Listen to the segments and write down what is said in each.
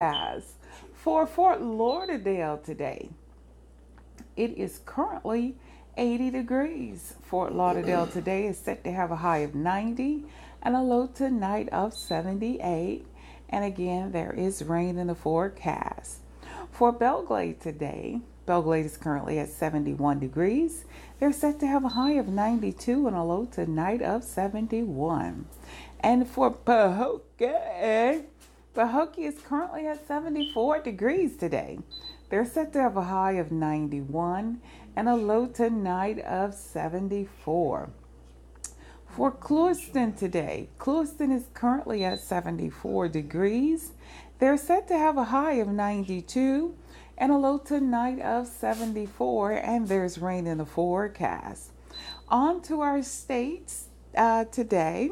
As for Fort Lauderdale today, it is currently 80 degrees. Fort Lauderdale today is set to have a high of 90 and a low tonight of 78. And again, there is rain in the forecast. For Belgrade today, Belgrade is currently at 71 degrees. They're set to have a high of 92 and a low tonight of 71. And for Pahokee is currently at 74 degrees today. They're set to have a high of 91 and a low tonight of 74. For Clewiston today, Clewiston is currently at 74 degrees. They're set to have a high of 92 and a low tonight of 74, and there's rain in the forecast. On to our states today.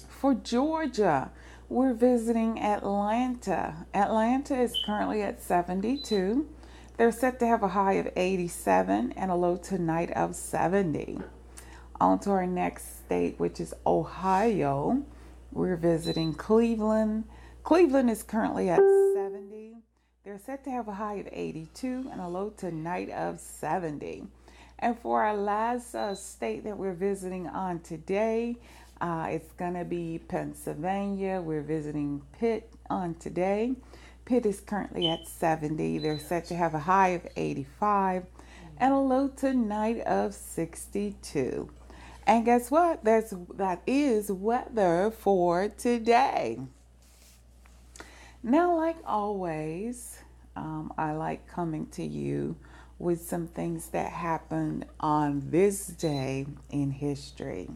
For Georgia, we're visiting Atlanta. Atlanta is currently at 72. They're set to have a high of 87 and a low tonight of 70. On to our next state, which is Ohio. We're visiting Cleveland. Cleveland is currently at 70. They're set to have a high of 82 and a low tonight of 70. And for our last state that we're visiting on today, it's going to be Pennsylvania. We're visiting Pitt on today. Pitt is currently at 70. They're set to have a high of 85 and a low tonight of 62. And guess what? That is weather for today. Now, like always, I like coming to you with some things that happened on this day in history.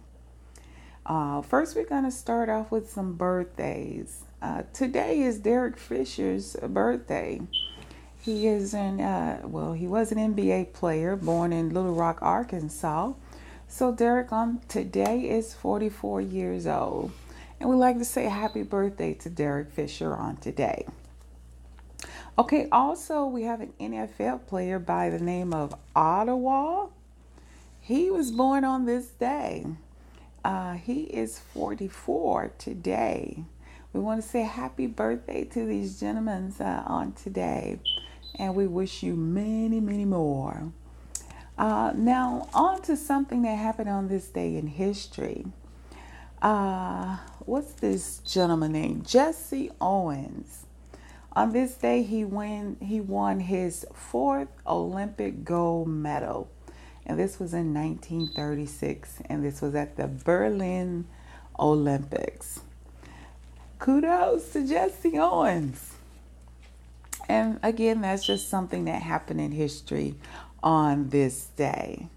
First, we're going to start off with some birthdays. Today is Derek Fisher's birthday. He is he was an NBA player born in Little Rock, Arkansas. So Derek on today is 44 years old. And we'd like to say happy birthday to Derek Fisher on today. Okay, also we have an NFL player by the name of Ottawa. He was born on this day. He is 44 today. We want to say happy birthday to these gentlemen on today. And we wish you many, many more. Now, on to something that happened on this day in history. What's this gentleman named? Jesse Owens. On this day, he won his fourth Olympic gold medal. And this was in 1936. And this was at the Berlin Olympics. Kudos to Jesse Owens. And again, that's just something that happened in history on this day.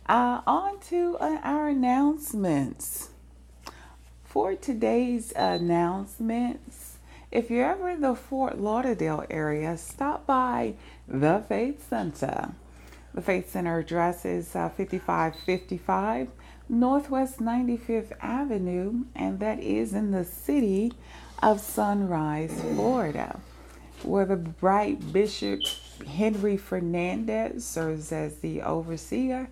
On to our announcements. For today's announcements, if you're ever in the Fort Lauderdale area, stop by the Faith Center. The Faith Center address is 5555 Northwest 95th Avenue, and that is in the city of Sunrise, Florida, where the bright Bishop Henry Fernandez serves as the overseer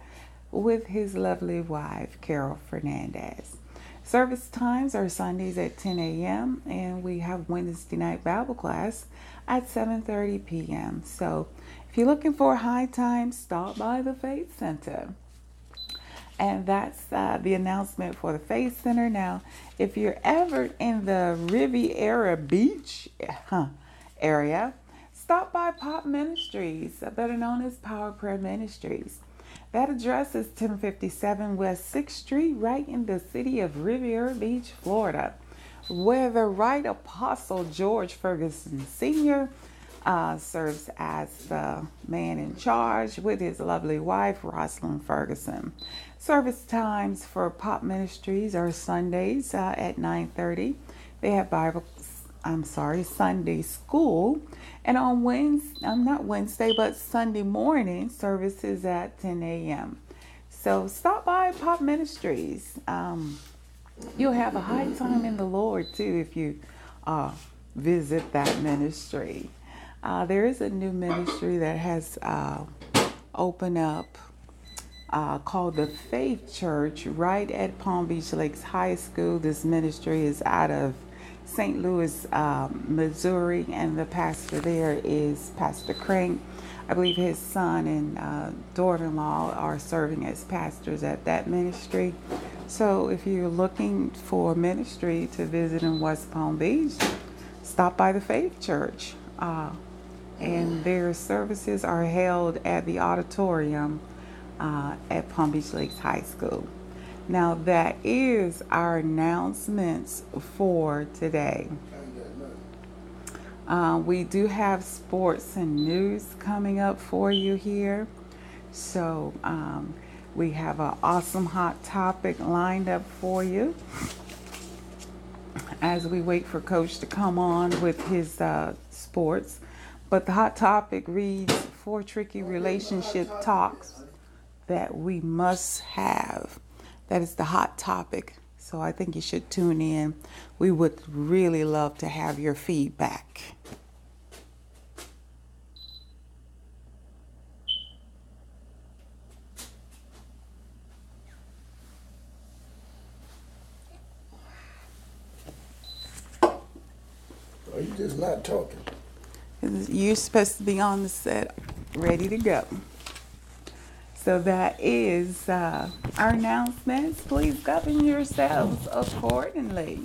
with his lovely wife, Carol Fernandez. Service times are Sundays at 10 a.m. and we have Wednesday night Bible class at 7:30 p.m. So if you're looking for a high time, stop by the Faith Center. And that's the announcement for the Faith Center. Now, if you're ever in the Riviera Beach area, stop by Pop Ministries, better known as Power Prayer Ministries. That address is 1057 West 6th Street, right in the city of Riviera Beach, Florida, where the Right Apostle George Ferguson Sr. Serves as the man in charge with his lovely wife, Rosalind Ferguson. Service times for Pop Ministries are Sundays at 9:30. They have Sunday school. And on Sunday morning, services at 10 a.m. So stop by Pop Ministries. You'll have a high time in the Lord, too, if you visit that ministry. There is a new ministry that has opened up called the Faith Church right at Palm Beach Lakes High School. This ministry is out of St. Louis, Missouri, and the pastor there is Pastor Crank. I believe his son and daughter-in-law are serving as pastors at that ministry. So if you're looking for a ministry to visit in West Palm Beach, stop by the Faith Church. And their services are held at the auditorium at Palm Beach Lakes High School. Now that is our announcements for today. We do have sports and news coming up for you here. So we have an awesome hot topic lined up for you as we wait for Coach to come on with his sports. But the hot topic reads 4 tricky relationship talks that we must have. That is the hot topic. So I think you should tune in. We would really love to have your feedback. Are you just not talking? You're supposed to be on the set, ready to go. So that is our announcements. Please govern yourselves accordingly.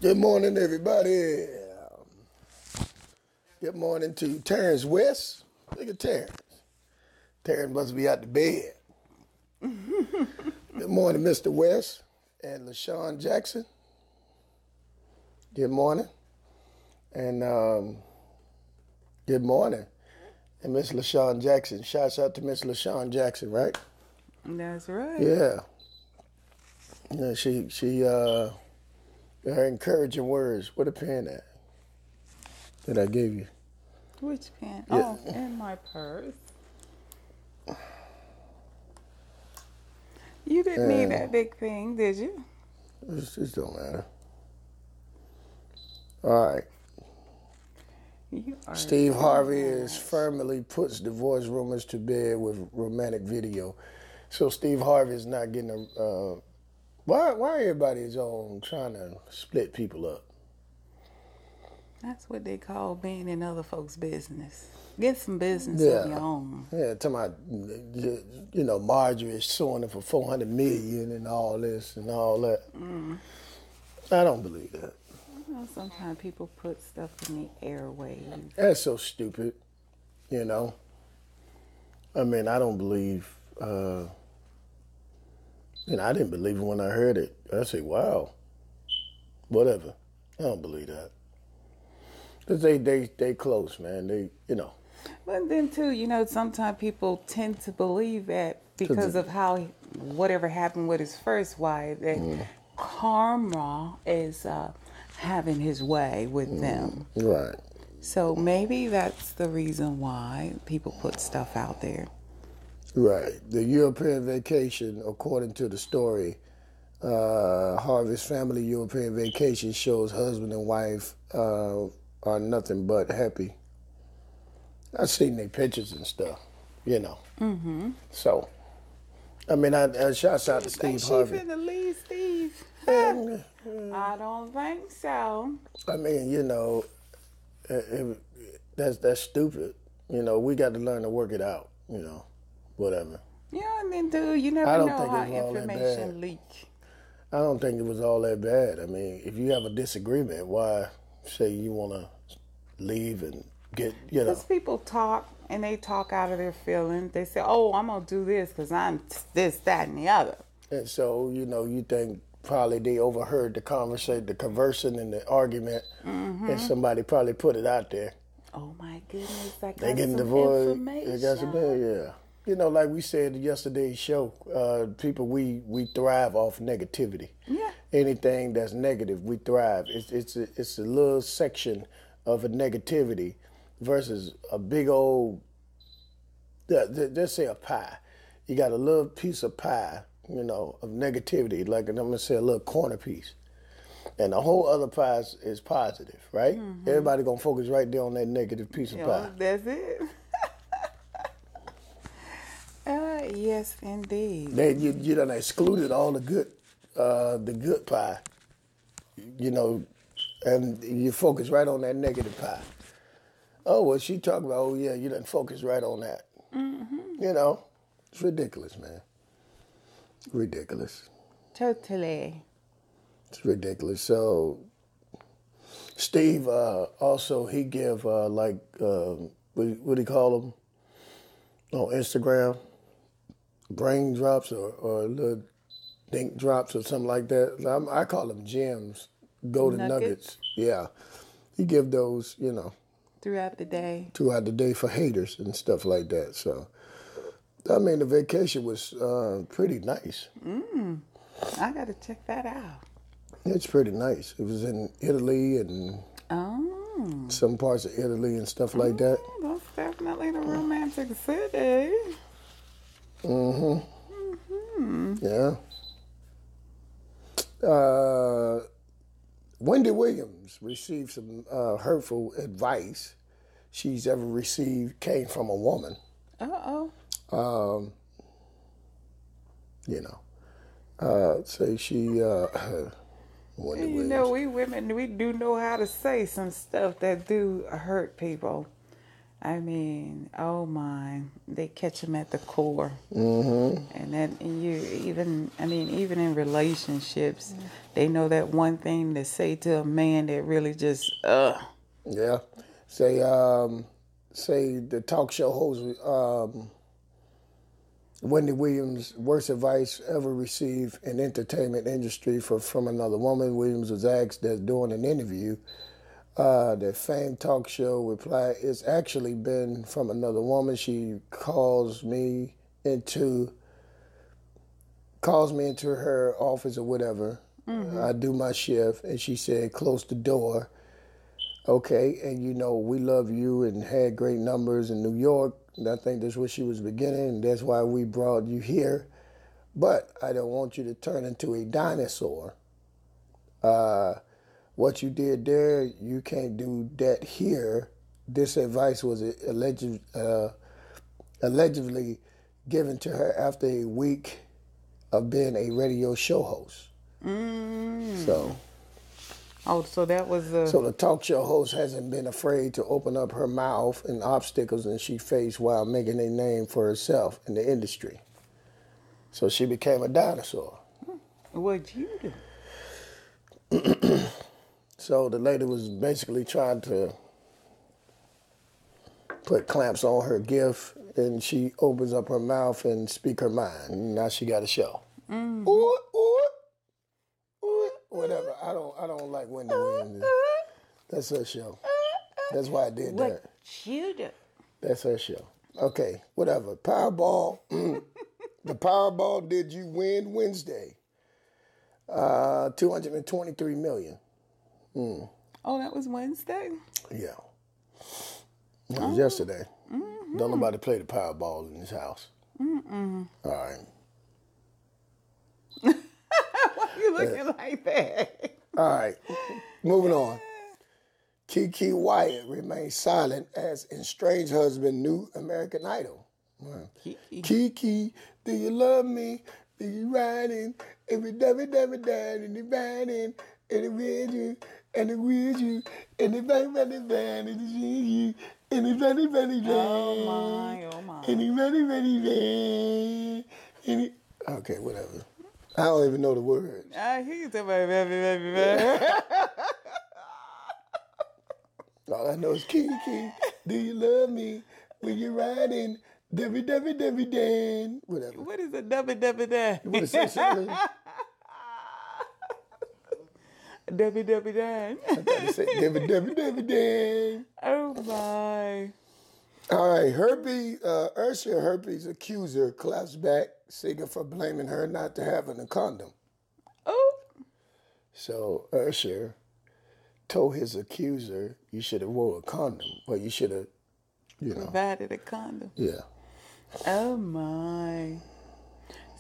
Good morning, everybody. Good morning to Terrence West. Look at Terrence. Terrence must be out the bed. Good morning, Mr. West and LaShawn Jackson. Good morning. And good morning. And Miss LaShawn Jackson. Shouts out to Miss LaShawn Jackson, right? That's right. Yeah. Yeah, she her encouraging words. What a pen that I gave you. Which pen? Yeah. Oh, in my purse. You didn't need that big thing, did you? It don't matter. All right. Steve Harvey firmly puts divorce rumors to bed with romantic video. So Steve Harvey is not getting a... Why everybody is on trying to split people up? That's what they call being in other folks' business. Get some business of your own. Yeah, talking about, Marjorie is suing him for $400 million and all this and all that. I don't believe that. Sometimes people put stuff in the airwaves. That's so stupid, I mean, I don't believe... I didn't believe it when I heard it. I said, wow, whatever. I don't believe that. Because they close, man. But then, too, sometimes people tend to believe that because of how, whatever happened with his first wife, that karma is having his way with them. Right. So maybe that's the reason why people put stuff out there. Right. The European vacation, according to the story, Harvey's family European vacation shows husband and wife are nothing but happy. I've seen their pictures and stuff, So, I mean, I shouts out to Steve Harvey. She finna leave Steve. I don't think so. I mean, that's stupid. We got to learn to work it out, whatever. Yeah, and then, dude, you never know how information leak. I don't think it was all that bad. I mean, if you have a disagreement, why say you want to leave and get, Because people talk, and they talk out of their feelings. They say, oh, I'm going to do this because I'm this, that, and the other. And so, you think probably they overheard the conversing and the argument, and somebody probably put it out there. Oh, my goodness. I got they getting some divorced. information. They got some, yeah. Like we said in yesterday's show, people, we thrive off negativity. Yeah. Anything that's negative, we thrive. It's a little section of a negativity versus a big old, let's say a pie. You got a little piece of pie, of negativity, like I'm going to say a little corner piece. And the whole other pie is positive, right? Everybody going to focus right there on that negative piece of pie. That's it. Yes, indeed. You done excluded all the good pie, you know, and you focus right on that negative pie. Oh, well, she talking about, oh, yeah, you done focus right on that. You know, it's ridiculous, man. Ridiculous. Totally. It's ridiculous. So, Steve, also, he give, what do you call them on Instagram? Brain drops or little dink drops or something like that. I call them gems, golden nuggets. Yeah. He give those, you know. Throughout the day For haters and stuff like that. So, I mean, the vacation was pretty nice. I got to check that out. It's pretty nice. It was in Italy and some parts of Italy and stuff like that. That's definitely the romantic city. Yeah. Wendy Williams received some hurtful advice she's ever received came from a woman. You know, say she, Wendy Williams. You know, we women, we do know how to say some stuff that do hurt people. I mean, oh my, they catch them at the core. And even in relationships, they know that one thing to say to a man that really just, Yeah. Say the talk show host, Wendy Williams' worst advice ever received in entertainment industry from another woman. Williams was asked that during an interview, that famed talk show replied, "It's actually been from another woman. She calls me into her office or whatever. I do my shift, and she said, close the door. Okay, and you know, we love you and had great numbers in New York. And I think that's where she was beginning, and that's why we brought you here. But I don't want you to turn into a dinosaur. What you did there, you can't do that here." This advice was allegedly given to her after a week of being a radio show host. So that was So the talk show host hasn't been afraid to open up her mouth and obstacles that she faced while making a name for herself in the industry. So she became a dinosaur. What'd you do? So the lady was basically trying to put clamps on her gift, and she opens up her mouth and speak her mind. And now she got a show. Ooh, whatever. I don't like Wendy Williams. That's her show. That's why I did that. What you do? That's her show. Okay, whatever. Powerball. The Powerball did you win Wednesday? $223 million. Oh, that was Wednesday? Yeah. It was yesterday. Don't nobody play the Powerball in this house. All right. Why are you looking like that? All right. Moving on. Keke Wyatt remains silent as estranged husband new American Idol. Wow. Keke, do you love me? Do you riding? Every dabby dabby dad and the riding and the with you and the with you and the very very bad and the you and the very very bad. Oh my. And the very very bad. And the... Okay, whatever. I don't even know the words. I hear you talking about baby. All I know is Keke, do you love me? When you're riding, Debbie, Dan. Whatever. What is a Debbie Dan? What is it, Shirley? Debbie Dan. I thought you said Debbie Dan. Oh my. All right, Usher, Herpes accuser, claps back, Singer for blaming her not to having a condom. Oh. So Usher told his accuser, you should have wore a condom, or you should have, provided a condom. Yeah. Oh my.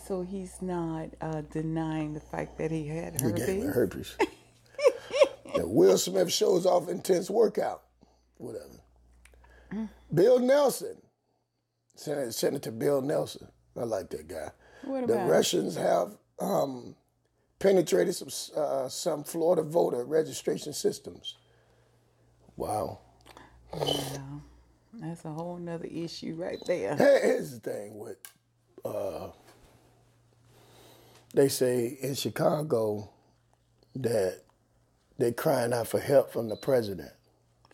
So he's not denying the fact that he had herpes? He gave her herpes. Now, Will Smith shows off intense workout. Whatever. Bill Nelson, Senator Bill Nelson, I like that guy. What The about him? Russians have penetrated some Florida voter registration systems. Wow. Yeah, that's a whole nother issue right there. Here's the thing with, they say in Chicago that they're crying out for help from the president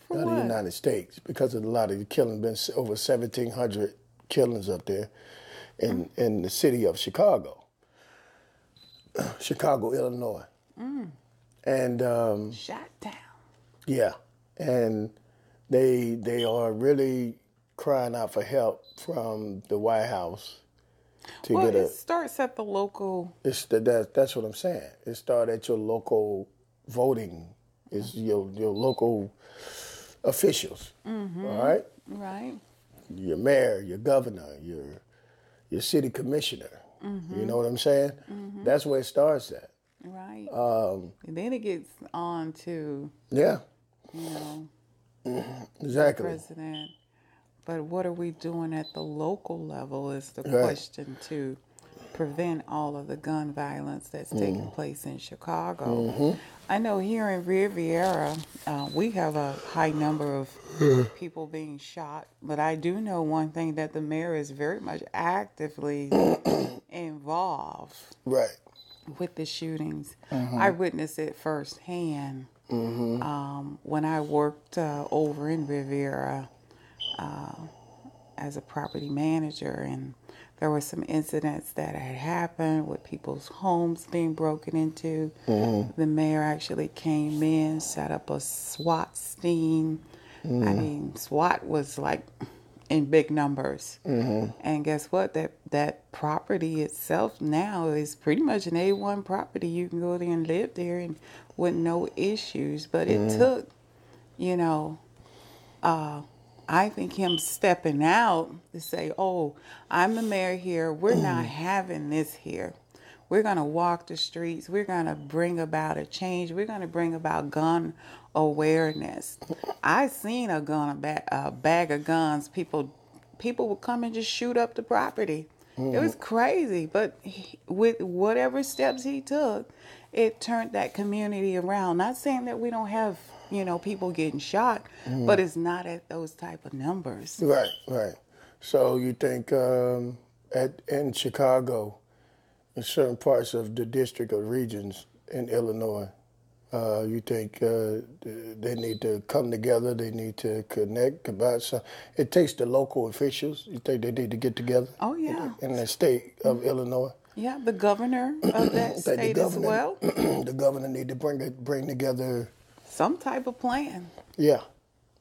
For of the what? United States because of a lot of the killing, been over 1,700 killings up there in the city of Chicago, Illinois. And Shot down. yeah, and they are really crying out for help from the White House to Well, get it starts at the local. that's what I'm saying. It started at your local voting, is your local officials. All right, Right. your mayor, your governor, your city commissioner. You know what I'm saying? That's where it starts at. Right. And then it gets on to, Yeah, you know, exactly. president. But what are we doing at the local level is the Right. question to prevent all of the gun violence that's taking place in Chicago. I know here in Riviera, we have a high number of people being shot, but I do know one thing, that the mayor is very much actively involved Right. with the shootings. I witnessed it firsthand when I worked over in Riviera as a property manager, and there were some incidents that had happened with people's homes being broken into. The mayor actually came in, set up a SWAT team. I mean, SWAT was like in big numbers. And guess what? That property itself now is pretty much an A1 property. You can go there and live there and with no issues. But it took, you know, I think him stepping out to say, oh, I'm the mayor here. We're not having this here. We're going to walk the streets. We're going to bring about a change. We're going to bring about gun awareness. I seen a bag of guns. People would come and just shoot up the property. It was crazy. But with whatever steps he took, it turned that community around. Not saying that we don't have, people getting shot, but it's not at those type of numbers. Right. Right. So you think in Chicago, in certain parts of the district or regions in Illinois, you think they need to come together, they need to connect about something? It takes the local officials. You think they need to get together? Oh, yeah. In the state of Illinois? Yeah, the governor of that Think state as well. The governor need to bring together, Some type of plan. yeah,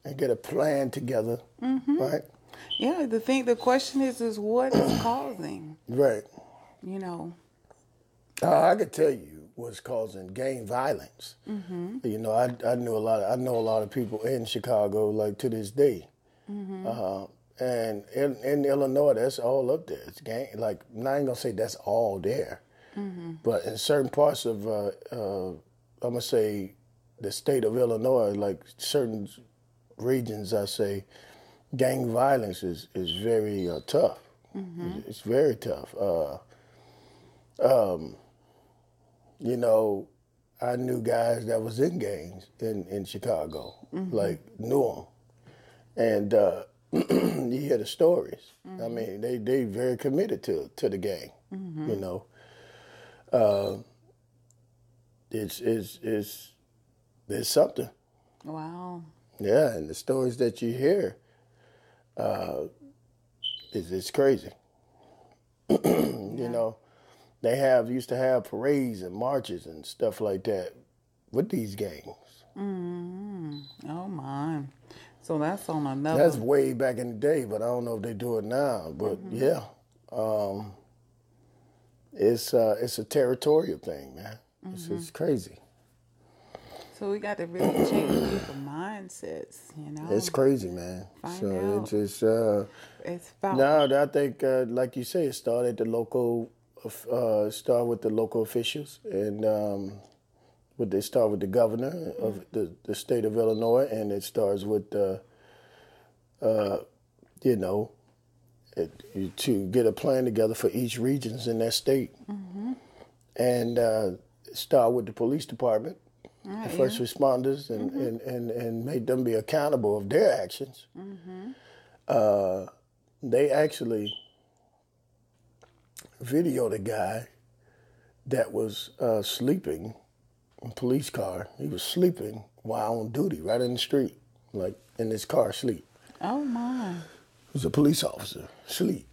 and get a plan together, right? Yeah, the question is what is causing, Right. I could tell you what's causing gang violence. I know a lot of people in Chicago, like to this day, and in Illinois, that's all up there. It's gang. Like, I ain't gonna say that's all there, but in certain parts of, I'm gonna say, the state of Illinois, like certain regions, I say, gang violence is very tough. It's very tough. I knew guys that was in gangs in Chicago, like knew them, and you hear the stories. I mean, they very committed to the gang. It's something. wow. Yeah, and the stories that you hear, it's crazy. They used to have parades and marches and stuff like that with these gangs. Oh my. So that's on another. That's way back in the day, but I don't know if they do it now. But yeah, it's a territorial thing, man. It's crazy. So we got to really change people's mindsets, It's crazy, man. Find So out. it's just It's about no. I think, like you say, it started at the local. Start with the local officials, and they start with the governor of the state of Illinois, and it starts with to get a plan together for each regions in that state, and start with the police department, the first responders, and make them be accountable of their actions. They actually videoed a guy that was sleeping in a police car. He was sleeping while on duty, right in the street, like in his car, sleep. Oh my! He was a police officer, sleep.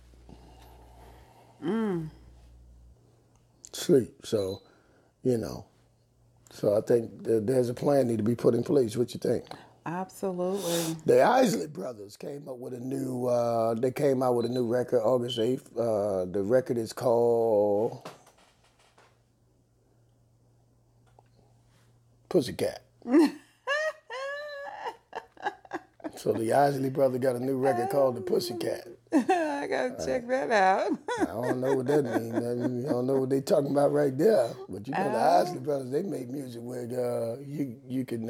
Sleep. So, so I think there's a plan need to be put in place. What you think? Absolutely. The Isley Brothers came up with a new. They came out with a new record August 8th. The record is called Pussycat. So the Isley Brothers got a new record called the Pussycat. I gotta check that out. I don't know what that means. I don't know what they talking about right there. But the Isley Brothers, they make music where you can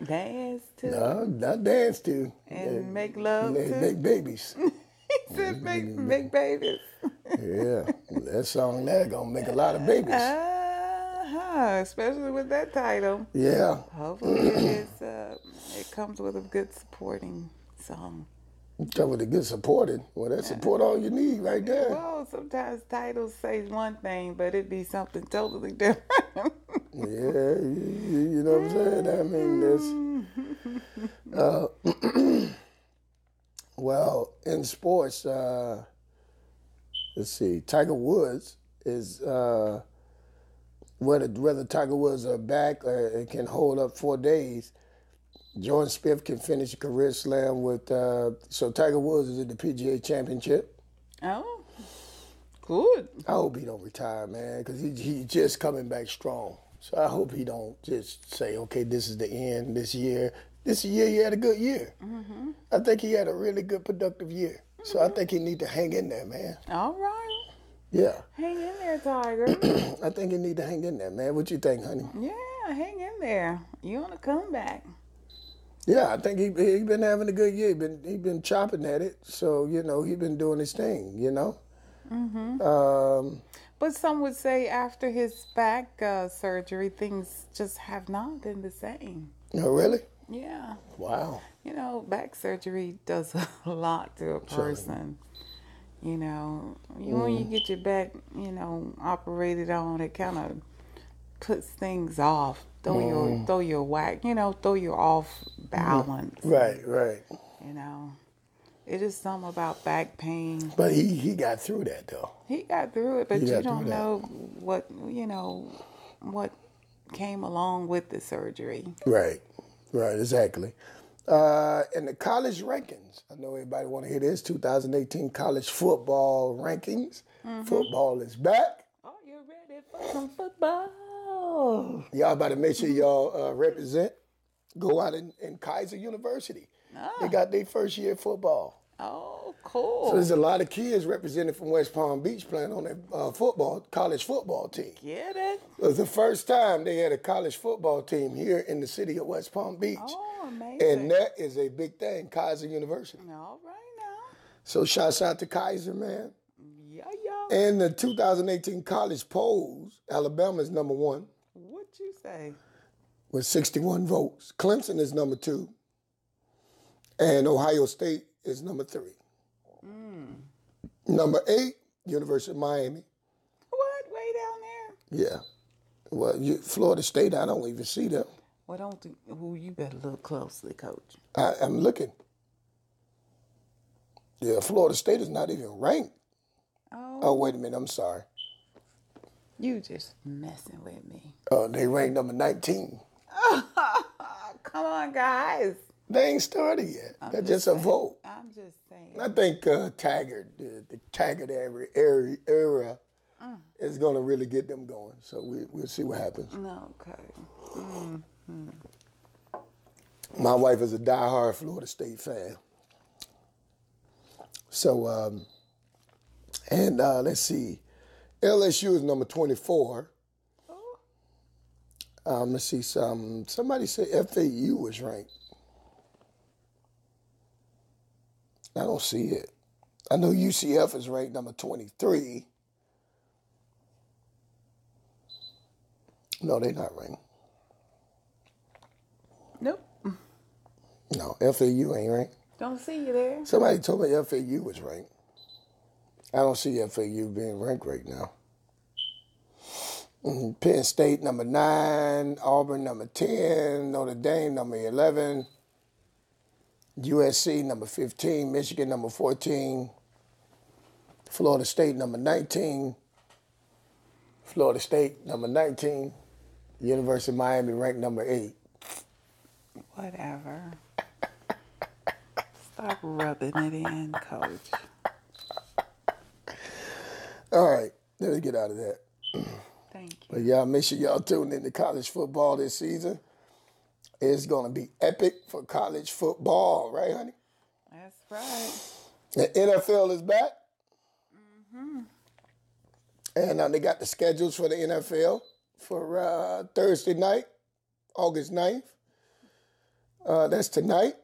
dance to. No, not dance to. And make love they to. make babies. He said make babies. Yeah, that song there gonna make a lot of babies. Especially with that title. Yeah. Hopefully it comes with a good supporting song. Come with a good supporting. Well, that's support all you need right there. Well, sometimes titles say one thing, but it be something totally different. Yeah, you know what I'm saying? I mean, well, in sports, let's see, Tiger Woods is, whether Tiger Woods are back or it can hold up 4 days, Jordan Spieth can finish a career slam with, so Tiger Woods is in the PGA Championship. Oh, good. I hope he don't retire, man, because he's just coming back strong. So I hope he don't just say, okay, this is the end this year. This year he had a good year. I think he had a really good productive year. So I think he need to hang in there, man. All right. Yeah. Hang in there, Tiger. I think he need to hang in there, man. What you think, honey? Yeah, hang in there. You want to come back. Yeah, I think he been having a good year. He been chopping at it. So, he been doing his thing, But some would say after his back surgery, things just have not been the same. Oh, really? Yeah. Wow. Back surgery does a lot to a person. When you get your back, operated on, it kind of puts things off. Throw your whack, throw you off balance. Right. It is something about back pain. But he got through that, though. He got through it, but you don't know what came along with the surgery. Right, exactly. And the college rankings, I know everybody want to hear this, 2018 college football rankings. Football is back. Are you ready for some football? Y'all better make sure y'all represent. Go out in Kaiser University. They got their first year football. Oh, cool. So there's a lot of kids represented from West Palm Beach playing on their college football team. Get it? It was the first time they had a college football team here in the city of West Palm Beach. Oh, amazing. And that is a big thing, Kaiser University. All right now. So shouts out to Kaiser, man. Yeah. In the 2018 college polls, Alabama is number 1. What you say? With 61 votes. Clemson is number 2. And Ohio State is number 3. Number 8, University of Miami. What? Way down there? Yeah. Well, Florida State, I don't even see them. Well, you better look closely, Coach. I'm looking. Yeah, Florida State is not even ranked. Oh, wait a minute. I'm sorry. You just messing with me. They ranked number 19. Come on, guys. They ain't started yet. That's just a vote. I'm just saying. I think Taggart, the Taggart era is going to really get them going. So we'll see what happens. Okay. My wife is a diehard Florida State fan. So, let's see. LSU is number 24. Let's see. Somebody said FAU was ranked. I don't see it. I know UCF is ranked number 23. No, they're not ranked. Nope. No, FAU ain't ranked. Don't see you there. Somebody told me FAU was ranked. I don't see FAU being ranked right now. Penn State number 9, Auburn number 10, Notre Dame number 11, USC number 15, Michigan number 14, Florida State number 19, Florida State number 19, University of Miami ranked number 8. Whatever. Stop rubbing it in, Coach. All right, let me get out of that. Thank you. But y'all, make sure y'all tune in to college football this season. It's going to be epic for college football, right, honey? That's right. The NFL is back. And they got the schedules for the NFL for Thursday night, August 9th. That's tonight.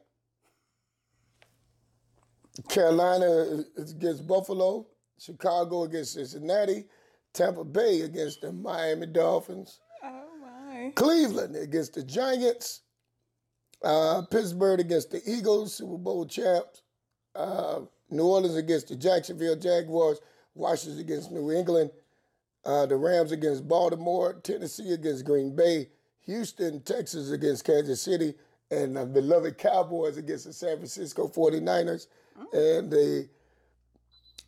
Carolina against Buffalo. Chicago against Cincinnati. Tampa Bay against the Miami Dolphins. Oh, my. Cleveland against the Giants. Pittsburgh against the Eagles, Super Bowl champs. New Orleans against the Jacksonville Jaguars. Washington against New England. The Rams against Baltimore. Tennessee against Green Bay. Houston, Texas against Kansas City. And the beloved Cowboys against the San Francisco 49ers. And the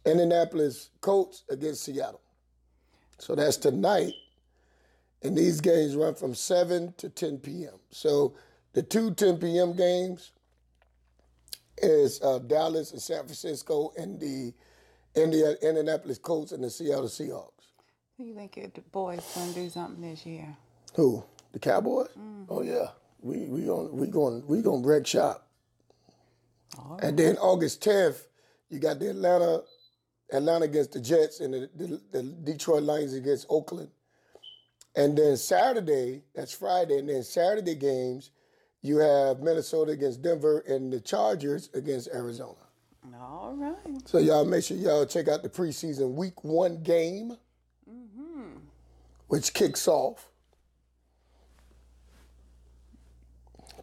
Indianapolis Colts against Seattle. So that's tonight. And these games run from 7 to 10 p.m. So the two 10 p.m. games is Dallas and San Francisco and the Indianapolis Colts and the Seattle Seahawks. Who you think the boys gonna do something this year? Who? The Cowboys? Oh yeah. We gonna wreck shop. Right. And then August 10th, you got the Atlanta against the Jets and the Detroit Lions against Oakland. And then Saturday, that's Friday, and then Saturday games, you have Minnesota against Denver and the Chargers against Arizona. All right. So y'all make sure y'all check out the preseason week 1 game, which kicks off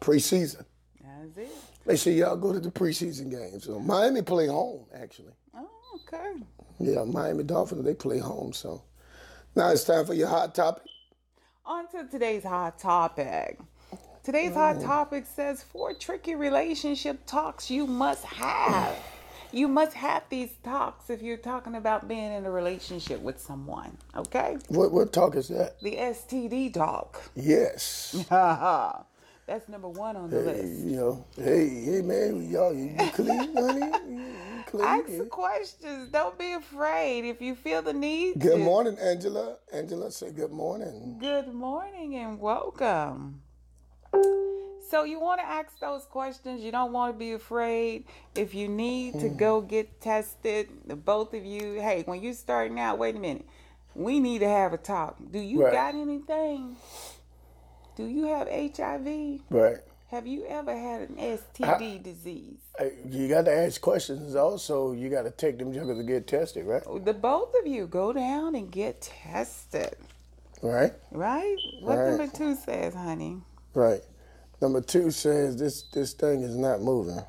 preseason. That's it. Make sure y'all go to the preseason games. So Miami play home, actually. Oh, okay. Yeah, Miami Dolphins, they play home. So now it's time for your hot topic. On to today's hot topic. Today's hot topic says 4 tricky relationship talks you must have. You must have these talks if you're talking about being in a relationship with someone, okay? What talk is that? The STD talk. Yes. That's number 1 on the list. You know, hey man, y'all, you clean, honey? You clean? Ask questions. Don't be afraid if you feel the need Good to. morning, Angela. Angela, say good morning. Good morning and welcome. So you want to ask those questions. You don't want to be afraid. If you need to go get tested, the both of you, hey, when you're starting out, wait a minute. We need to have a talk. Do you got anything? Do you have HIV? Right. Have you ever had an STD disease? You got to ask questions. Also, you got to take them jokers to get tested, right? The both of you go down and get tested. Right. Right? What number 2 says, honey? Right. Number 2 says this thing is not moving.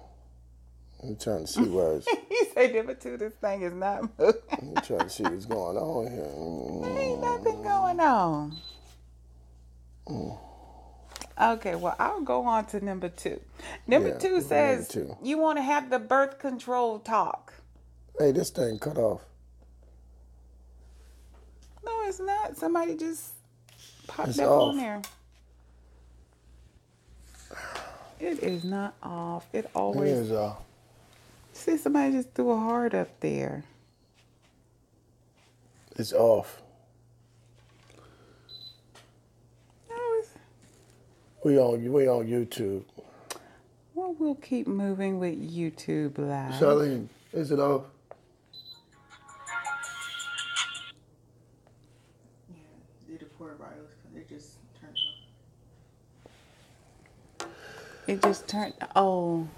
I'm trying to see where it's... He said number 2, this thing is not moving. I'm trying to see what's going on here. There ain't nothing going on. Okay, well, I'll go on to number 2. Number 2 says you want to have the birth control talk. Hey, this thing cut off. No, it's not. Somebody just popped up off. on there. It is not off. It always... It is off. See, somebody just threw a heart up there. It's off. No, it's... We on YouTube. Well, we'll keep moving with YouTube Live. Charlene, is it off? Yeah, did it for wireless because it just turned off. It just turned... Oh.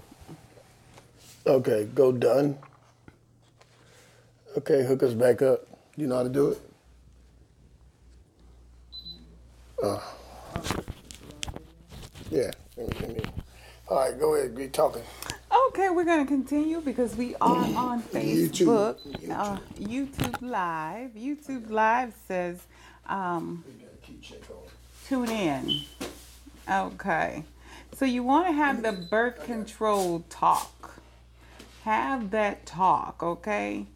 Okay, go done. Okay, hook us back up. You know how to do it? Yeah. All right, go ahead. Be talking. Okay, we're going to continue because we are on Facebook, YouTube Live. YouTube Live says, tune in. Okay. So you want to have the birth control talk. Have that talk, okay?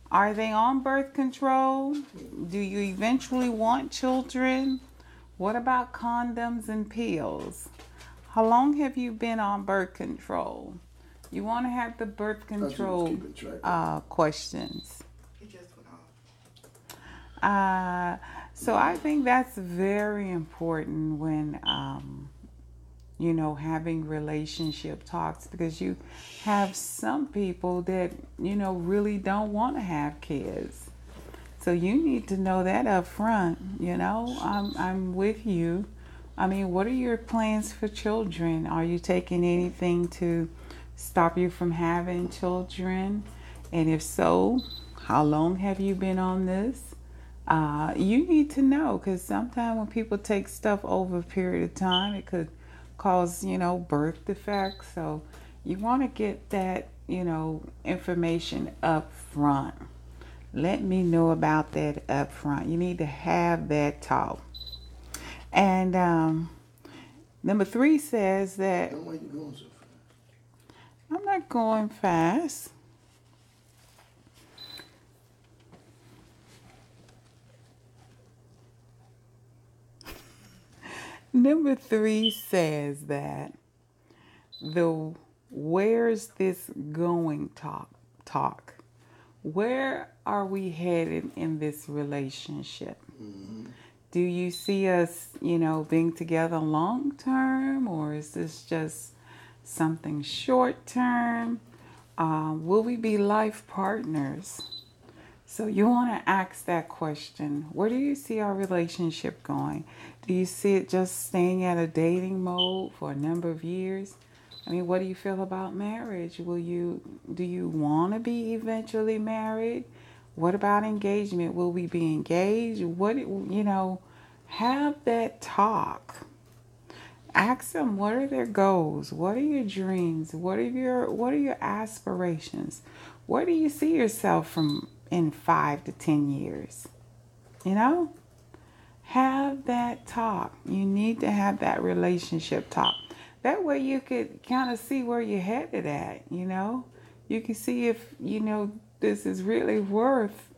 Are they on birth control? Do you eventually want children? What about condoms and pills? How long have you been on birth control? You want to have the birth control questions. It just went off. So I think that's very important when having relationship talks, because you have some people that, really don't want to have kids. So you need to know that up front. I'm with you. I mean, what are your plans for children? Are you taking anything to stop you from having children? And if so, how long have you been on this? You need to know, because sometimes when people take stuff over a period of time, it could cause, birth defects. So you want to get that, information up front. Let me know about that up front. You need to have that talk. And number 3 says that Why are you going so fast? I'm not going fast. Number 3 says that the where's this going talk. Where are we headed in this relationship? Mm-hmm. Do you see us, being together long term, or is this just something short term? Will we be life partners? So you want to ask that question. Where do you see our relationship going? Do you see it just staying at a dating mode for a number of years? I mean, what do you feel about marriage? Do you want to be eventually married? What about engagement? Will we be engaged? Have that talk. Ask them, what are their goals? What are your dreams? What are your aspirations? Where do you see yourself from in 5 to 10 years? Have that talk. You need to have that relationship talk. That way you could kind of see where you're headed at, You can see if, this is really worth,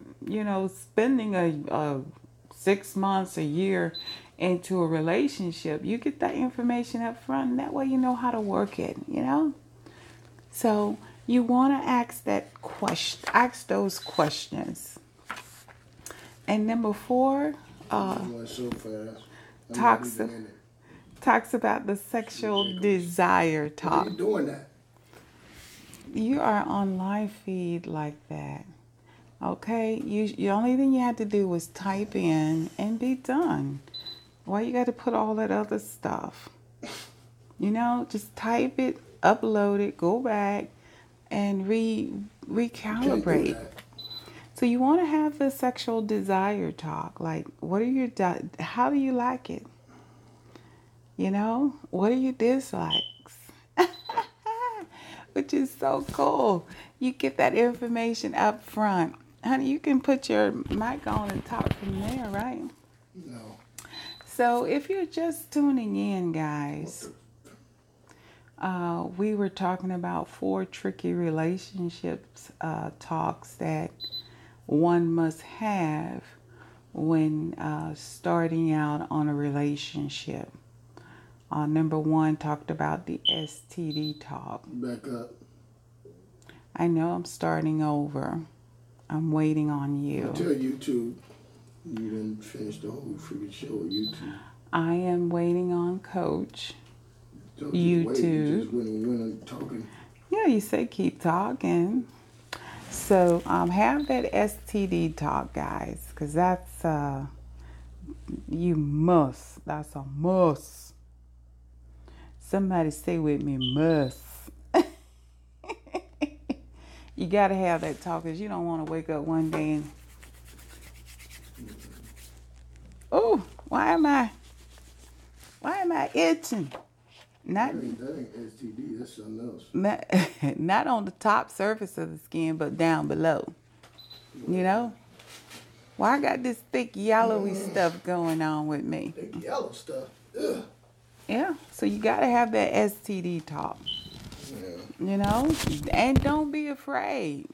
spending a 6 months, a year into a relationship. You get that information up front, and that way you know how to work it, So you want to ask those questions. And number 4, talks about the sexual desire talk. Why are you doing that? You are on live feed like that. Okay? The only thing you had to do was type in and be done. Why you got to put all that other stuff? Just type it, upload it, go back, and recalibrate. So you want to have the sexual desire talk. Like, how do you like it? What are your dislikes? Which is so cool. You get that information up front. Honey, you can put your mic on and talk from there, right? No. So if you're just tuning in, guys, we were talking about 4 tricky relationships talks that one must have when starting out on a relationship. Number 1 talked about the STD talk. Back up. I know I'm starting over. I'm waiting on you. I tell YouTube, you didn't finish the whole freaking show on YouTube. I am waiting on Coach. Don't YouTube. Wait, you just went on talking. Yeah, you say keep talking. So have that STD talk, guys, because that's you must. That's a must. Somebody say with me, must. You got to have that talk because you don't want to wake up one day and, oh, why am I itching? That ain't STD, that's something else. Not on the top surface of the skin, but down below. You know? Well, I got this thick yellowy stuff going on with me. Thick yellow stuff? Ugh. Yeah, so you got to have that STD talk. Yeah. You know? And don't be afraid.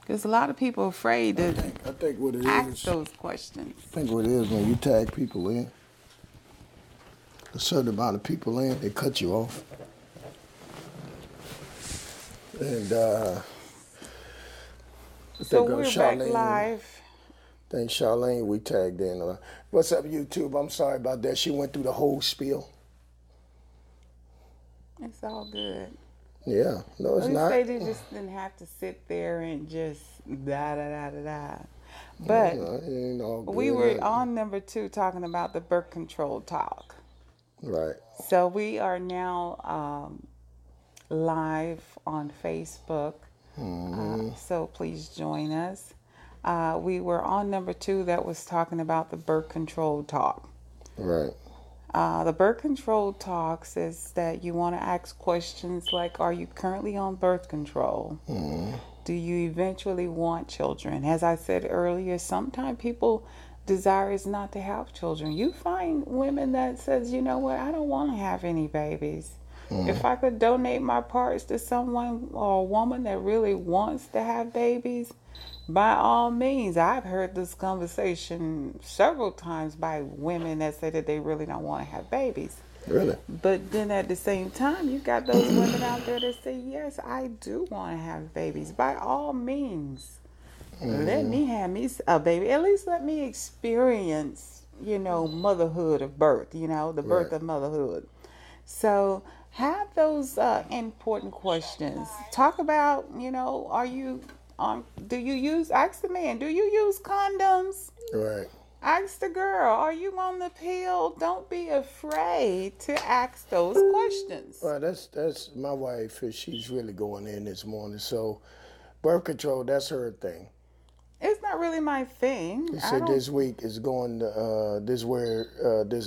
Because a lot of people are afraid to I think what it ask is, those questions. I think what it is when you tag people in, a certain amount of people in, they cut you off. And So we're back live. I think Charlene, we tagged in. What's up, YouTube? I'm sorry about that. She went through the whole spiel. It's all good. Yeah, no, it's not. They just didn't have to sit there and just da-da-da-da-da. But we were on number 2 talking about the birth control talk. Right. So we are now live on Facebook. So please join us. We were on number 2 that was talking about the birth control talk. Right. The birth control talk says that you want to ask questions like, are you currently on birth control? Do you eventually want children? As I said earlier, sometimes people desire is not to have children. You find women that says, you know what, I don't want to have any babies. If I could donate my parts to someone or a woman that really wants to have babies, by all means. I've heard this conversation several times by women that say that they really don't want to have babies. Really? But then at the same time, you got those women out there that say, yes, I do want to have babies. By all means, let me have me a baby. At least let me experience, motherhood of birth, the birth of motherhood. So have those important questions. Talk about, ask the man, do you use condoms? Right. Ask the girl, are you on the pill? Don't be afraid to ask those questions. Well, that's my wife. She's really going in this morning. So birth control, that's her thing. It's not really my thing. She said this week is going to, this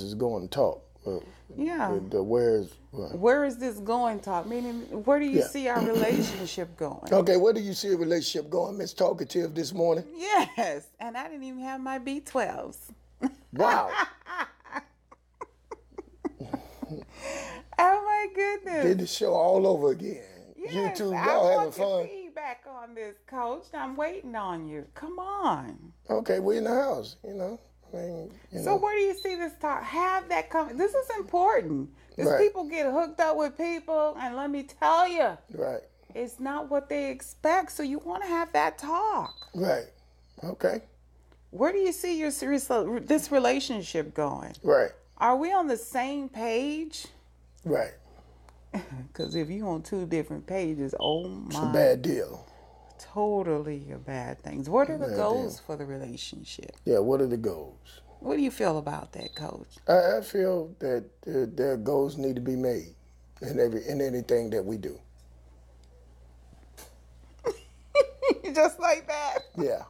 is going to talk. Yeah. Where is this going, talk? Meaning, where do you see our relationship going? Okay, where do you see a relationship going, Miss Talkative, this morning? Yes, and I didn't even have my B12s. Wow. Oh my goodness. Did the show all over again. Yes, YouTube, y'all having fun? I want your feedback on this, Coach. I'm waiting on you. Come on. Okay, we're in the house, So where do you see this talk? Have that come. This is important. Because people get hooked up with people, and let me tell you, it's not what they expect. So you want to have that talk. Right. Okay. Where do you see this relationship going? Right. Are we on the same page? Right. Because if you're on 2 different pages, oh my. It's a bad deal. Totally a bad thing. What are the goals for the relationship? Yeah, what are the goals? What do you feel about that, Coach? I feel that their goals need to be made in anything that we do. Just like that? Yeah.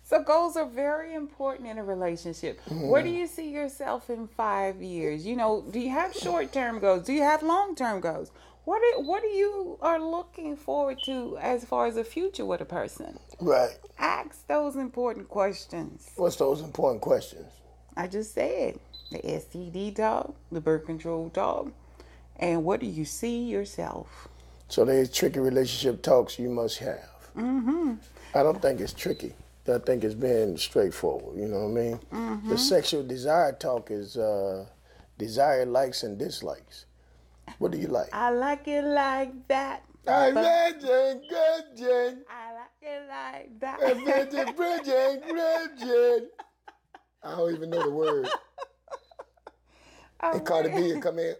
So goals are very important in a relationship. Where do you see yourself in 5 years? Do you have short-term goals? Do you have long-term goals? What do you are looking forward to as far as the future with a person? Right. Ask those important questions. What's those important questions? I just said the STD talk, the birth control talk, and what do you see yourself? So there's tricky relationship talks you must have. I don't think it's tricky. I think it's being straightforward. You know what I mean? The sexual desire talk is desire, likes, and dislikes. What do you like? I like it like that. I like it good. I like it like that. I don't even know the word. And Cardi B come in.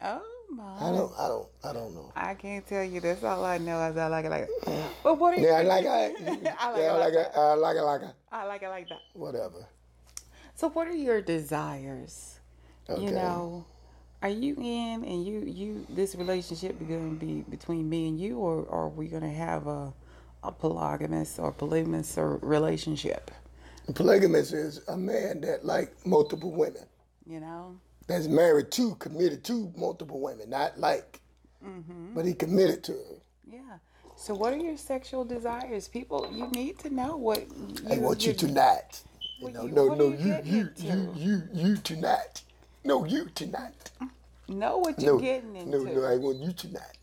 Oh my. I don't know. I can't tell you. That's all I know is I like it like that. But what are you? Yeah, I like it. I like Yeah, it like that. I like it like it. I like it like that. Whatever. So what are your desires? Okay. You know, are you in and you this relationship going to be between me and you, or are we going to have a polygamous or polygamous or relationship? Polygamous is a man that like multiple women. You know? That's married to, committed to multiple women, not like, but he committed to it. Yeah. So what are your sexual desires? People, you need to know what I want you tonight. You what know, you- no, what no, are you getting into? you tonight. No, you tonight. Know what you're getting into. No, I want you tonight.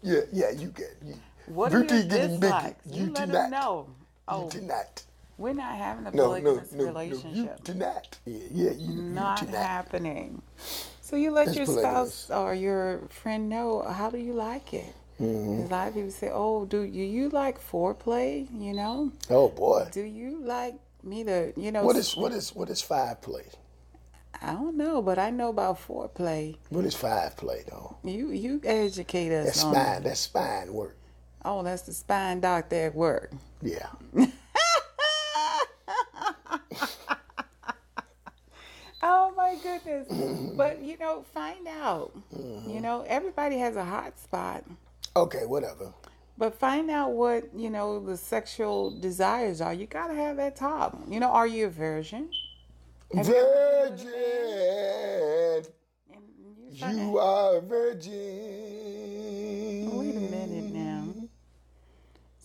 Yeah, you get you. What are Beauty your getting dislikes? big. You let them know. Oh, You tonight. we're not having a No, polygamous you relationship. tonight. Yeah, you Not tonight. happening. So you let That's your polygamous. spouse or your friend know, how do you like it? A lot of people say, oh, do you like foreplay? You know? Oh boy. Do you like me to, you know? What is five play? I don't know, but I know about foreplay. What is five play though? You educate us That's on spine. That's spine work. Oh, that's the spine doctor at work. Yeah. Oh my goodness. But you know, find out. You know, everybody has a hot spot. Okay, whatever. But find out what, you know, the sexual desires are. You gotta have that talk. You know, are you a virgin? Have you ever been with a Virgin. And You are a virgin. Wait a minute now.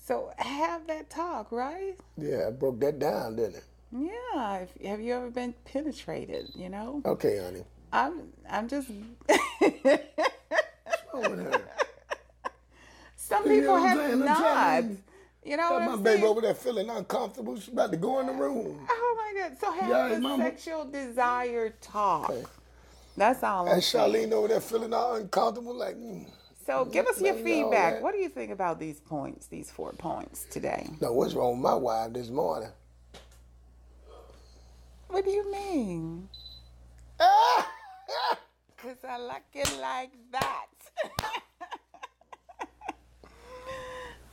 So have that talk, right? Yeah, I broke that down, didn't it? Yeah. Have you ever been penetrated? You know. Okay, honey. I'm just. What's wrong with her? Some You know people what I'm have saying? I'm not. trying to- You know what Got my I'm baby saying? over there feeling uncomfortable. She's about to go in the room. Oh my God! So have Yeah, the mama. sexual desire talk. Okay. That's all I'm And saying. Charlene over there feeling all uncomfortable, like, So give us your Let me know feedback. that. What do you think about these points? These 4 points today? no, what's wrong with my wife this morning? What do you mean? Cause I like it like that.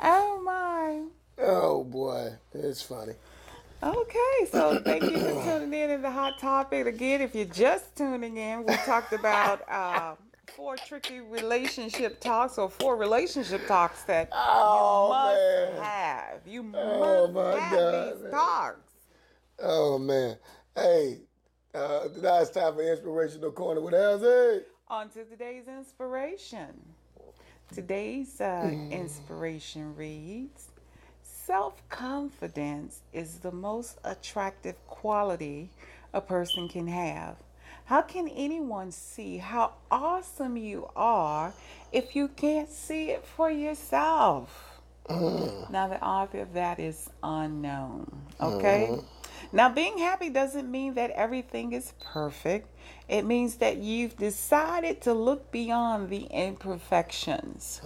Oh my. Oh boy, it's funny. Okay, so thank you for tuning in to the Hot Topic. Again, if you're just tuning in, we talked about 4 tricky relationship talks or 4 relationship talks that Oh, you must man. have. You Oh, must my have God, these man. talks. Oh man, hey, now it's time for inspirational corner with Alzie. On to today's inspiration. Today's inspiration reads, self-confidence is the most attractive quality a person can have. How can anyone see how awesome you are if you can't see it for yourself? Now, the author of that is unknown. Okay? Now, being happy doesn't mean that everything is perfect. It means that you've decided to look beyond the imperfections.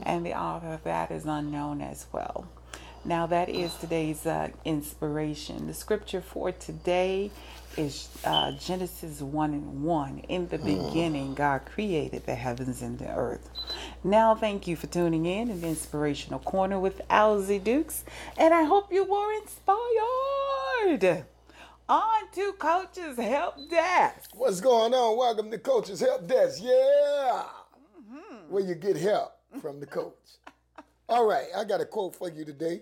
And the author of that is unknown as well. Now, that is today's inspiration. The scripture for today is Genesis 1:1. In the beginning, God created the heavens and the earth. Now, thank you for tuning in the Inspirational Corner with Alzie Dukes. And I hope you were inspired. On to Coach's Help Desk. What's going on? Welcome to Coach's Help Desk. Yeah, where you get help from the coach. All right, I got a quote for you today.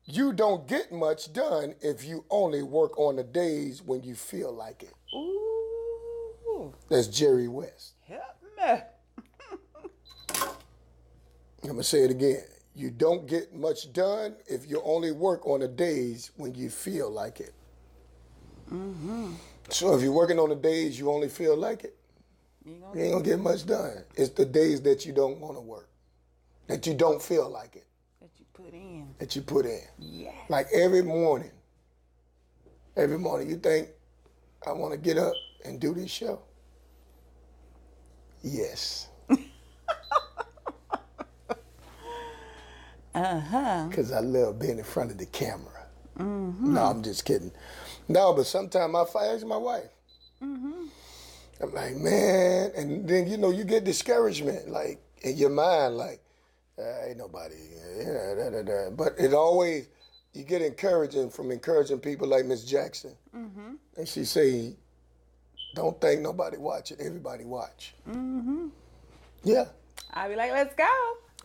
You don't get much done if you only work on the days when you feel like it. Ooh, That's Jerry West. help me. I'm going to say it again. You don't get much done if you only work on the days when you feel like it. So if you're working on the days you only feel like it, you ain't going to get much done. It's the days that you don't want to work, that you don't feel like it, That you put in. that you put in. Yes. Like every morning you think, I want to get up and do this show? Yes. Because I love being in front of the camera. No, I'm just kidding. No, but sometimes I ask my wife, I'm like, man, and then you get discouragement, like in your mind, like ain't nobody, but it always you get encouraging from encouraging people like Miss Jackson, and she say, don't think nobody watching, everybody watch. Yeah. I'll be like, let's go.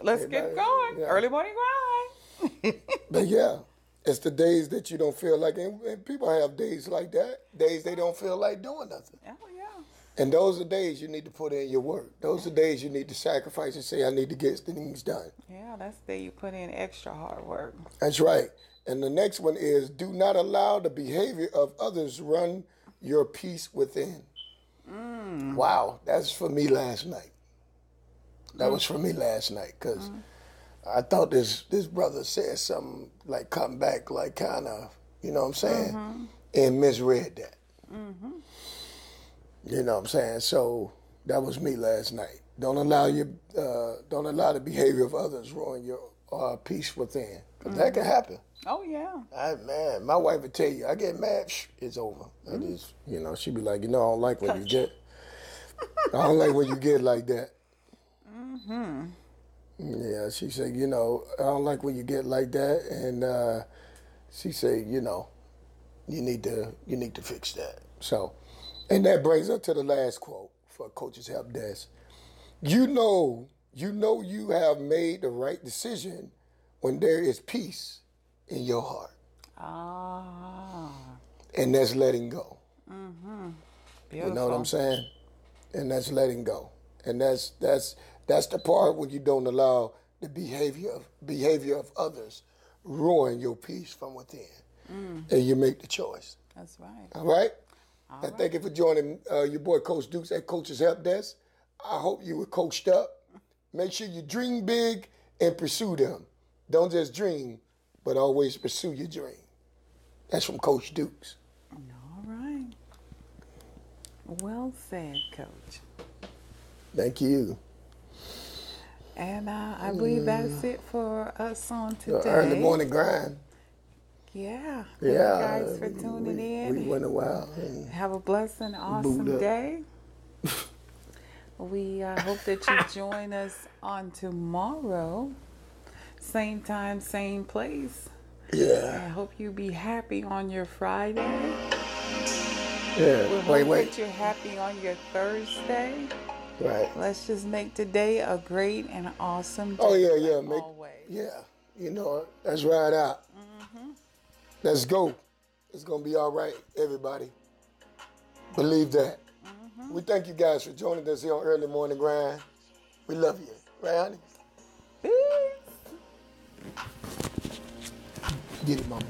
Let's get going. Yeah. Early morning grind. But yeah, it's the days that you don't feel like, and people have days like that, days they don't feel like doing nothing. Oh, yeah. And those are days you need to put in your work. Those are days you need to sacrifice and say, I need to get things done. Yeah, that's the day you put in extra hard work. That's right. And the next one is, do not allow the behavior of others run your peace within. Wow, that's for me last night. That was for me last night, because I thought this brother said something like come back, like kind of, you know what I'm saying, and misread that. You know what I'm saying? So that was me last night. Don't allow the behavior of others ruin your peace within, because that can happen. Oh, yeah. Man, my wife would tell you, I get mad, it's over. I just, she'd be like, I don't like when you get, I don't like when you get like that. Yeah, she said, I don't like when you get like that, and she said, you need to fix that. So, and that brings us to the last quote for Coach's Help Desk. You know you have made the right decision when there is peace in your heart. And that's letting go. Beautiful. You know what I'm saying? And that's letting go. And that's the part when you don't allow the behavior of others ruin your peace from within. And you make the choice. That's right. All right? And thank you for joining your boy Coach Dukes at Coach's Help Desk. I hope you were coached up. Make sure you dream big and pursue them. Don't just dream, but always pursue your dream. That's from Coach Dukes. All right. Well said, Coach. Thank you. And I believe that's it for us on today. The early morning grind. Yeah. Thank you guys for tuning in. We went a while. Have a blessed and awesome day. We hope that you join us on tomorrow. Same time, same place. Yeah. I hope you be happy on your Friday. Yeah. We hope that you're happy on your Thursday. Right. Let's just make today a great and awesome day. Oh, yeah. Always. Yeah. Let's ride out. Let's go. It's going to be all right, everybody. Believe that. We thank you guys for joining us here on Early Morning Grind. We love you. Right, honey? Peace. Get it, mama.